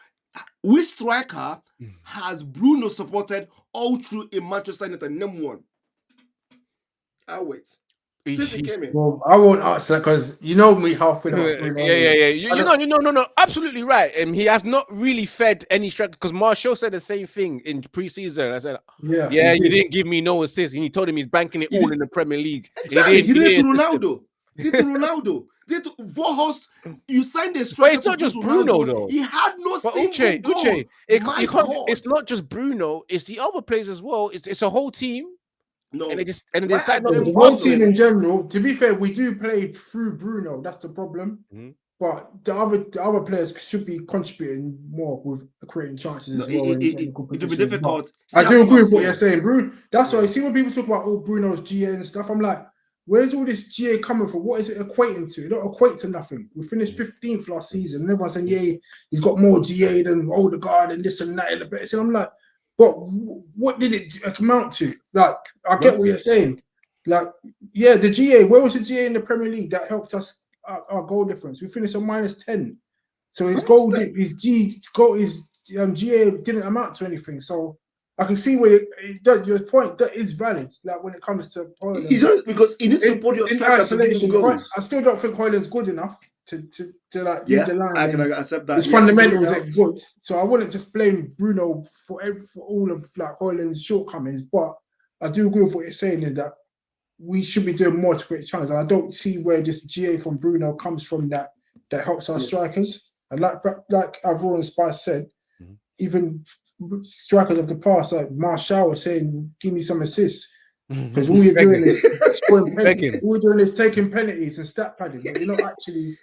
which striker has Bruno supported all through in Manchester United? Name one. I'll wait. Since he came in. Well, I won't answer that because you know me how I feel about Bruno. Yeah. No, absolutely right. And he has not really fed any striker because Martial said the same thing in preseason. I said, yeah, you didn't give me no assists. And he told him he's banking it all in the Premier League. Exactly. He did it to Ronaldo. Did to Ronaldo. Did to Vorhorst. You signed a striker. But it's not just Bruno though. He had no single goal. Uche, My God. it's not just Bruno. It's the other players as well. It's a whole team. No, and they decide not the to whole team in general. To be fair, we do play through Bruno. That's the problem. But the other players should be contributing more with creating chances as well. It will be difficult. I do agree with what you're saying, Bruno. That's why I see when people talk about Bruno's GA and stuff. I'm like, where's all this GA coming from? What is it equating to? It don't equate to nothing. We finished 15th last season, and everyone's saying, yeah, he's got more GA than Odegaard and this and that in the best. And I'm like, but what did it amount to? Like, I get what you're saying. Like, yeah, the GA, where was the GA in the Premier League that helped us our goal difference? We finished on -10. So his GA didn't amount to anything. So I can see where your point that is valid. Like when it comes to Højlund, because he needs to support your striker to give him goals. I still don't think Højlund's good enough to like lead the line. I can accept that. His fundamentals are good, so I wouldn't just blame Bruno for all of like Højlund's shortcomings. But I do agree with what you're saying in that we should be doing more to create chances. And I don't see where this GA from Bruno comes from that helps our strikers. And like Avro and Spice said, even strikers of the past, like Martial was saying, give me some assists. Because all you're doing is scoring penalties. All you're doing is taking penalties and stat padding, but you're not actually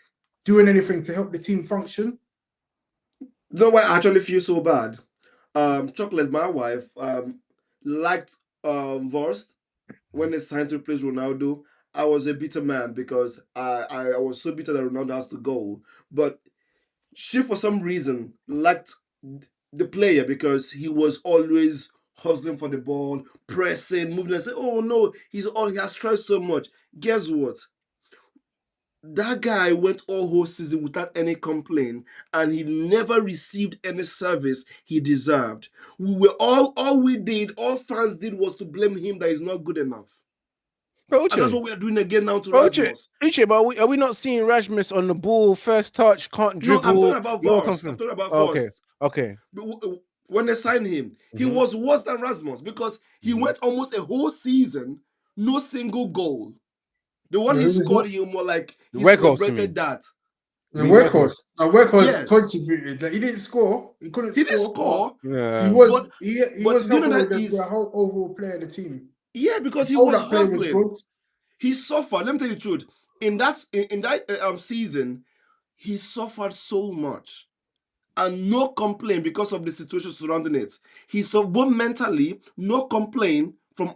doing anything to help the team function. No, why I actually feel so bad. Chocolate, my wife, liked Vorst when they signed to replace Ronaldo. I was a bitter man because I was so bitter that Ronaldo has to go. But she, for some reason, liked the player because he was always hustling for the ball, pressing, moving, and say, oh no, he has tried so much. Guess what? That guy went all whole season without any complaint, and he never received any service he deserved. We were all fans did was to blame him that he's not good enough. And that's what we are doing again now to Rasmus. But are we not seeing Rasmus on the ball, first touch, can't dribble? No, I'm talking about Vorst. I'm talking about Vorst. Okay. When they signed him, he was worse than Rasmus because he went almost a whole season, no single goal. The one he scored, he more like he celebrated that. The Gyökeres contributed. Like, he didn't score. He couldn't score. He didn't score. Yeah. He was helping with the whole overall player of the team. Yeah, because he was hustling. He suffered. Let me tell you the truth. In that season, he suffered so much. And no complaint because of the situation surrounding it. He suffered mentally, no complaint from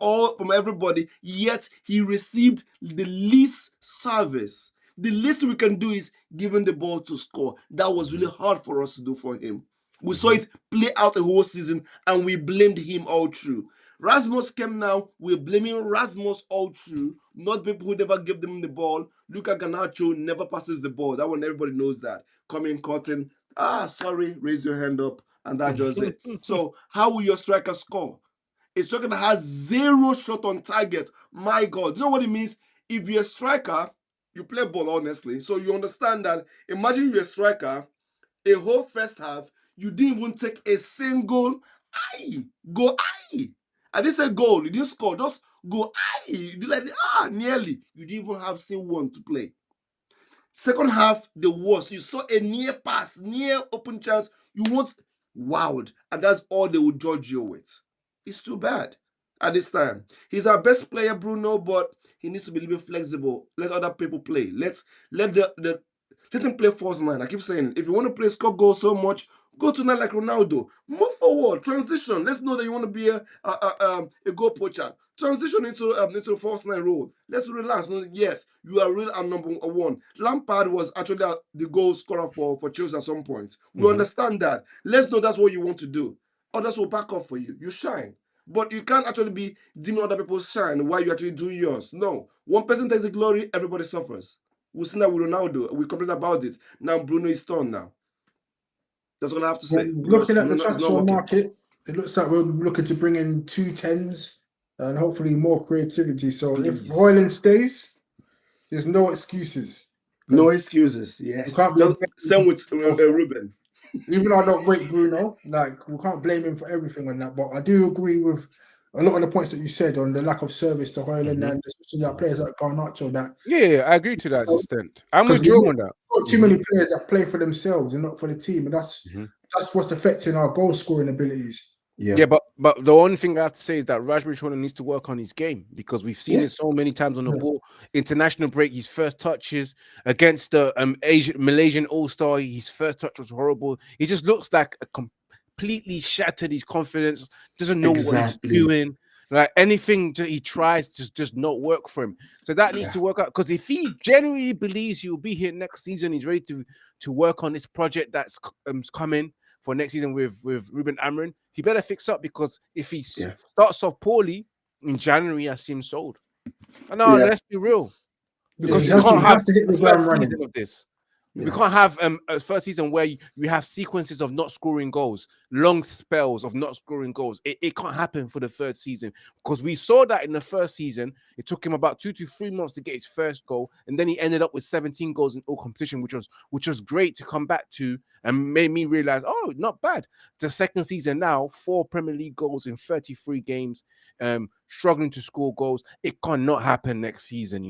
everybody, yet he received the least service. The least we can do is give him the ball to score. That was really hard for us to do for him. We saw it play out a whole season and we blamed him all through. Rasmus came now, we're blaming Rasmus all through, not people who never give them the ball. Luka Garnacho never passes the ball. That one, everybody knows that. Coming, cutting, sorry, raise your hand up, and that does it. So how will your striker score? A striker that has 0 shot on target. My God. You know what it means? If you're a striker, you play ball, honestly. So you understand that. Imagine you're a striker, a whole first half, you didn't even take a single go. I didn't say goal. You didn't score. Just go. You did like nearly. You didn't even have seen one to play. Second half, the worst. You saw a near pass, near open chance. You want wowed, and that's all they will judge you with. It's too bad at this time. He's our best player, Bruno, but he needs to be a little bit flexible. Let other people play. Let him play false nine. I keep saying, if you want to play score goals so much, go to nine like Ronaldo. Move forward, transition. Let's know that you want to be a goal poacher. Transition into a false nine role. Let's relax. No, yes, you are real and number one. Lampard was actually the goal scorer for Chelsea at some point. We understand that. Let's know that's what you want to do. others will back up for you. You shine. But you can't actually be dimming other people's shine while you actually do yours. No. One person takes the glory, everybody suffers. We've seen that with Ronaldo. We complained about it. Now Bruno is torn now. That's all I have to Well, say. looking at the It's not transfer working. market, it looks like we're looking to bring in 2 10s and hopefully more creativity. So if Please. Højlund stays, there's no excuses. No 'Cause excuses. we Yes. can't Just blame same with Bruno. Ruben. Even though I don't rate Bruno, like we can't blame him for everything on that. But I do agree with a lot of the points that you said on the lack of service to Højlund and especially like players like Garnacho. That Yeah, I agree to that extent. I'm with because Joe we've on that. got too many players that play for themselves and not for the team, and that's what's affecting our goal scoring abilities. Yeah, but the only thing I have to say is that Rasmus Højlund needs to work on his game because we've seen it so many times on the ball. International break, his first touches against the Malaysian All-Star, his first touch was horrible. He just looks like a completely shattered his confidence, doesn't know what he's doing. Like anything that he tries just does not work for him. So that needs to work out because if he genuinely believes he'll be here next season, he's ready to work on this project that's coming for next season with Ruben Amorim, he better fix up because if he starts off poorly in January, I see him sold. And no, let's be real. Because he we can't have has to hit the ground running of this. We can't have a first season where you have sequences of not scoring goals, long spells of not scoring goals. It can't happen for the third season because we saw that in the first season. It took him about 2 to 3 months to get his first goal, and then he ended up with 17 goals in all competition, which was great to come back to and made me realize, oh, not bad. The second season now, 4 Premier League goals in 33 games, struggling to score goals. It cannot happen next season,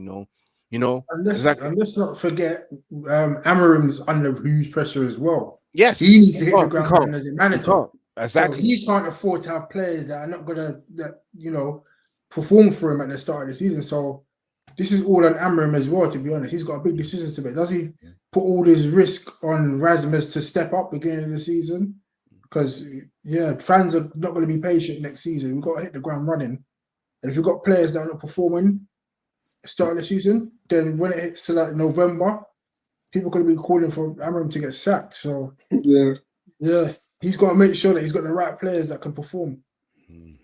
And let's not forget, Amorim's under huge pressure as well. Yes, he needs to hit the ground running as a manager. Exactly. So he can't afford to have players that are not gonna, perform for him at the start of the season. So this is all on Amorim as well. To be honest, he's got a big decision to make. Does he put all this risk on Rasmus to step up beginning of the season? Because fans are not going to be patient next season. We've got to hit the ground running. And if you've got players that are not performing start of the season, then when it hits to like November, people are going to be calling for Amorim to get sacked. So he's got to make sure that he's got the right players that can perform.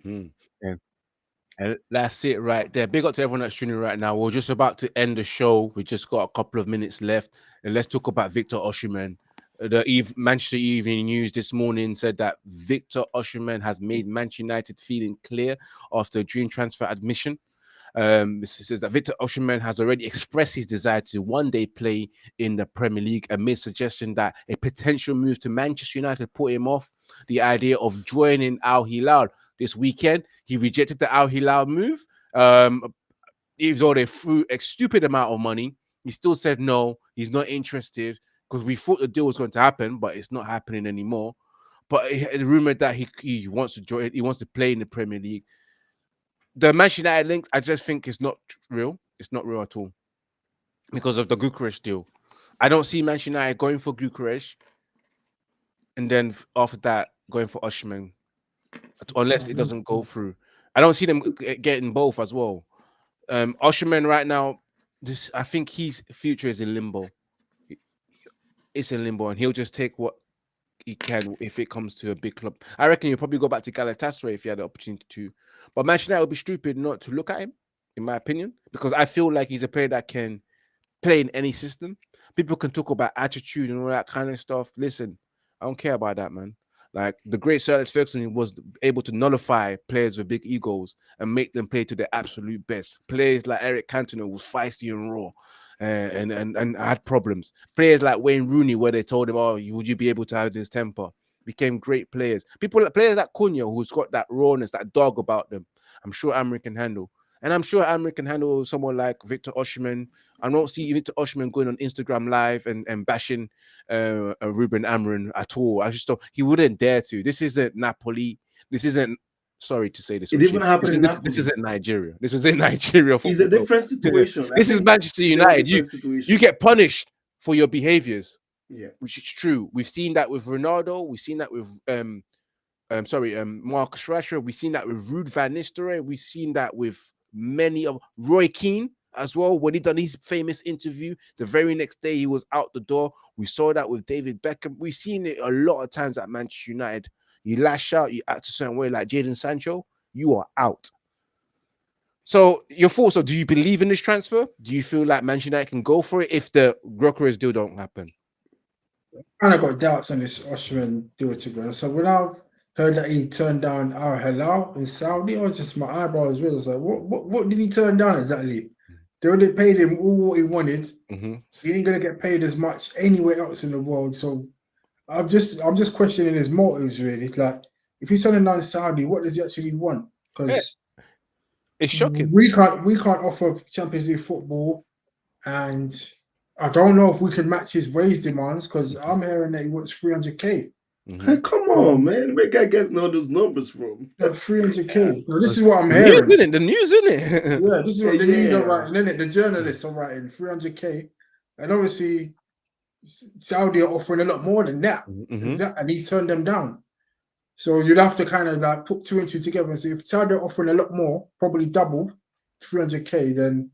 And that's it right there. Big up to everyone that's tuning right now. We're just about to end the show. We just got a couple of minutes left, and let's talk about Viktor Osimhen. The Manchester Evening News this morning said that Viktor Osimhen has made Manchester United feeling clear after a dream transfer admission. It says that Viktor Osimhen has already expressed his desire to one day play in the Premier League amid suggestion that a potential move to Manchester United put him off the idea of joining Al Hilal this weekend. He rejected the Al Hilal move. Even though they threw a stupid amount of money, he still said no, he's not interested because we thought the deal was going to happen, but it's not happening anymore. But it's rumored that he wants to join, he wants to play in the Premier League. The Manchester United links, I just think it's not real. It's not real at all because of the Gyökeres deal. I don't see Manchester United going for Gyökeres and then after that going for Osimhen unless it doesn't go through. I don't see them getting both as well. Osimhen right now, I think his future is in limbo. It's in limbo, and he'll just take what he can if it comes to a big club. I reckon he'll probably go back to Galatasaray if he had the opportunity to. But Manchester United would be stupid not to look at him, in my opinion, because I feel like he's a player that can play in any system. People can talk about attitude and all that kind of stuff. Listen, I don't care about that, man. Like the great Sir Alex Ferguson was able to nullify players with big egos and make them play to their absolute best. Players like Eric Cantona was feisty and raw and had problems. Players like Wayne Rooney, where they told him, "Oh, would you be able to have this temper?" Became great players. Players like Cunha, who's got that rawness, that dog about them. I'm sure Amorim can handle. And I'm sure Amorim can handle someone like Viktor Osimhen. I don't see Viktor Osimhen going on Instagram Live and bashing Ruben Amorim at all. I just don't. He wouldn't dare to. This isn't Napoli. This isn't. Sorry to say this. It even happened in Napoli. This isn't Nigeria. This isn't Nigeria. It's a different situation. This is Manchester United. You get punished for your behaviors. Yeah, which is true. We've seen that with Ronaldo. We've seen that with Marcus Rashford. We've seen that with Ruud van Nistelrooy. We've seen that with many of Roy Keane as well. When he done his famous interview, the very next day he was out the door. We saw that with David Beckham. We've seen it a lot of times at Manchester United. you lash out, you act a certain way like Jadon Sancho, you are out. So your thoughts are, do you believe in this transfer? Do you feel like Manchester United can go for it if the Gyökeres deal don't happen? Kind of got doubts on this Osimhen deal, to be honest. So when I've heard that he turned down Al Hilal in Saudi, I was just, my eyebrows raised. I was like, what did he turn down exactly? They already paid him all what he wanted. Mm-hmm. He ain't gonna get paid as much anywhere else in the world. So I'm just questioning his motives, really. Like, if he's turning down Saudi, what does he actually want? Because it's shocking. We can't offer Champions League football, and I don't know if we can match his wage demands, because I'm hearing that he wants 300k. Hey, come on, man. Where guy getting all those numbers from? 300k. So this is what I'm hearing. The news, isn't it? Yeah, this is what the news are writing, isn't it? The journalists are writing 300k, and obviously Saudi are offering a lot more than that, and he's turned them down. So you'd have to kind of like put 2 and 2 together and say, if Saudi are offering a lot more, probably double 300k, then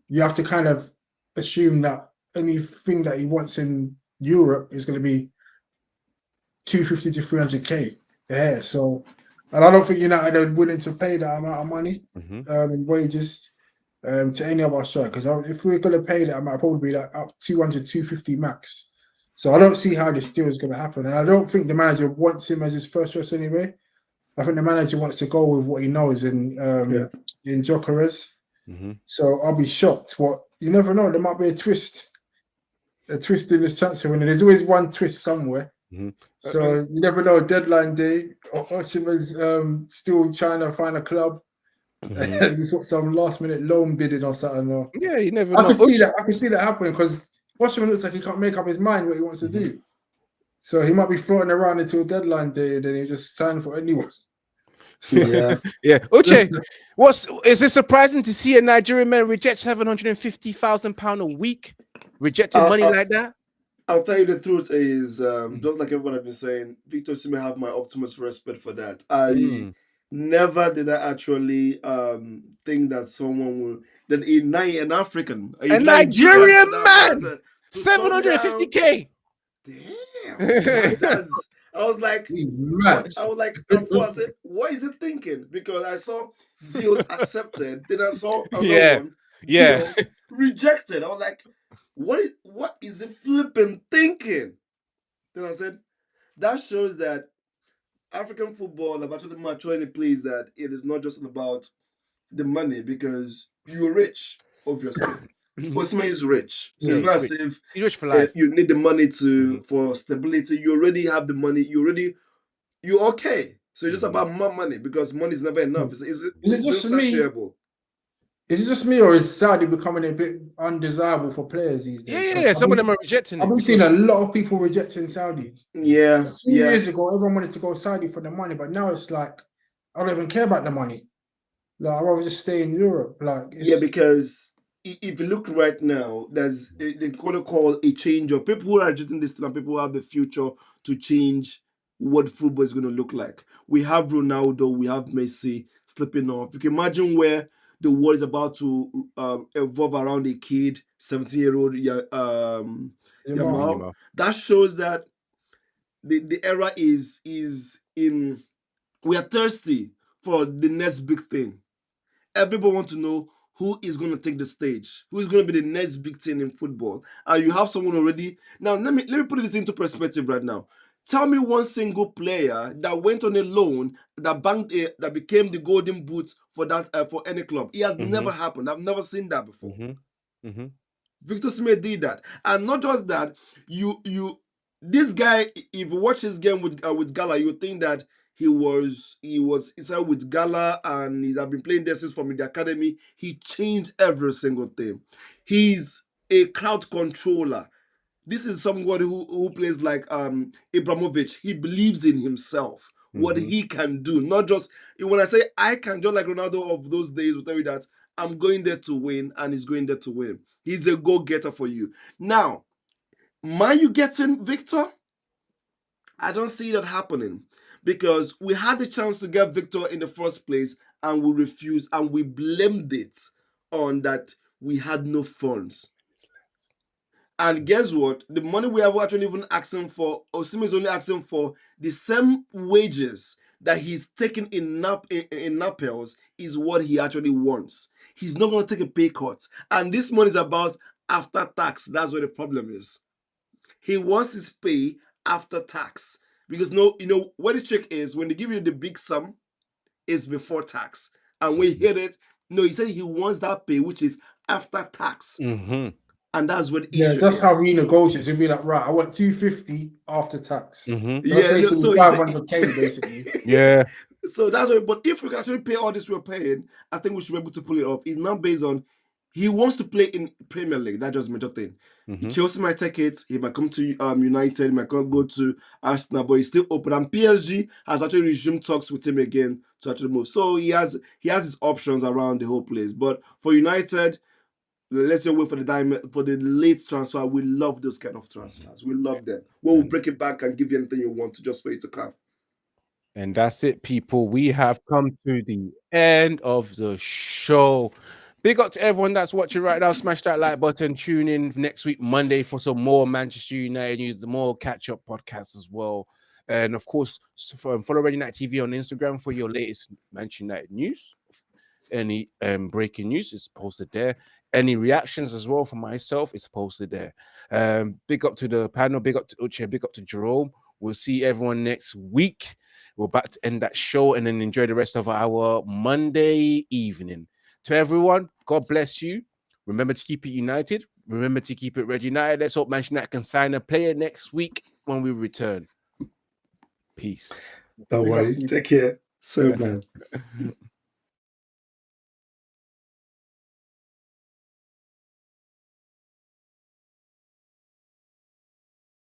you have to kind of assume that anything that he wants in Europe is going to be 250 to 300k. Yeah, so, and I don't think United are willing to pay that amount of money in wages to any of our strikers. If we're going to pay that amount, probably be like up 200, 250 max. So I don't see how this deal is going to happen. And I don't think the manager wants him as his first choice anyway. I think the manager wants to go with what he knows in Gyökeres. So I'll be shocked. You never know. There might be a twist in this transfer window. There's always one twist somewhere. So you never know. Deadline day, Osimhen's still trying to find a club. And we put some last minute loan bidding or something. Or, yeah, you never know. I can see that happening, because Osimhen looks like he can't make up his mind what he wants to do. So he might be floating around until deadline day, and then he'll just sign for anyone. Yeah. Uche, is it surprising to see a Nigerian man reject £750,000 a week, rejecting money like that? I'll tell you the truth is, just like everyone has been saying, Viktor Osimhen have my utmost respect for that. I never did I actually think that someone will, that an African, a Nigerian man, 750k. Damn, I was like, what? I was like, I said, what is it thinking? Because I saw deal accepted, then I saw another one, deal rejected. I was like, what is it flipping thinking? Then I said, that shows that African football have actually matured in a place that it is not just about the money, because you're rich, obviously. Osimhen is rich, so it's not as if he's rich for life. You need the money for stability. You already have the money. You're okay. So it's just about more money, because money is never enough. Is it just me? Is it just me, or is Saudi becoming a bit undesirable for players these days? Yeah. Some of them are rejecting it. I've been seeing a lot of people rejecting Saudi. Yeah. A few years ago, everyone wanted to go Saudi for the money, but now it's like, I don't even care about the money. Like, I'd rather just stay in Europe. Because if you look right now, there's they gonna call a change of people who are rejecting this thing, and people who have the future to change what football is going to look like. We have Ronaldo, we have Messi slipping off. You can imagine where the world is about to evolve around a kid, 17-year-old Yamal. That shows that the era is in. We are thirsty for the next big thing. Everybody wants to know who is going to take the stage, who is going to be the next big thing in football. And you have someone already. Now, let me put this into perspective right now. Tell me one single player that went on a loan that became the golden boot for that for any club. It has never happened. I've never seen that before. Viktor Osimhen did that, and not just that. This guy, if you watch his game with Gala, you think that he started with Gala, and he's been playing there since from the academy. He changed every single thing. He's a crowd controller. This is someone who plays like Ibrahimovic. He believes in himself, what he can do. Not just, when I say I can, just like Ronaldo of those days will tell you that I'm going there to win, and he's going there to win. He's a go-getter for you. Now, Man U getting Viktor? I don't see that happening, because we had the chance to get Viktor in the first place, and we refused, and we blamed it on that we had no funds. And guess what? The money we have actually even asking for, Osimhen is only asking for the same wages that he's taking in Naples is what he actually wants. He's not going to take a pay cut. And this money is about after tax. That's where the problem is. He wants his pay after tax. Because what the trick is, when they give you the big sum, it's before tax. And when you hear it, no, he said he wants that pay, which is after tax. Mm-hmm. And that's what the Yeah, issue that's is. how we negotiate. He'll be like, right, I want 250 after tax. Mm-hmm. So that's basically so 500k, basically. Yeah. So that's why. But if we can actually pay all this we're paying, I think we should be able to pull it off. It's not based on he wants to play in Premier League. That's just a major thing. Mm-hmm. Chelsea might take it. He might come to United. He might go to Arsenal, but he's still open. And PSG has actually resumed talks with him again to actually move. So he has his options around the whole place. But for United, let's just wait for the late transfer. We love those kind of transfers. We love them. We'll break it back and give you anything you want just for you to come. And that's it, people. We have come to the end of the show. Big up to everyone that's watching right now. Smash that like button. Tune in next week, Monday, for some more Manchester United news, the more catch-up podcasts as well. And of course, follow Red United TV on Instagram for your latest Manchester United news. Any breaking news is posted there. Any reactions as well from myself is posted there. Big up to the panel. Big up to Uche. Big up to Jerome. We'll see everyone next week. We're about to end that show and then enjoy the rest of our Monday evening. To everyone, God bless you. Remember to keep it united. Remember to keep it Red United. Let's hope Manchester United can sign a player next week when we return. Peace. Don't worry. Take care. So, man.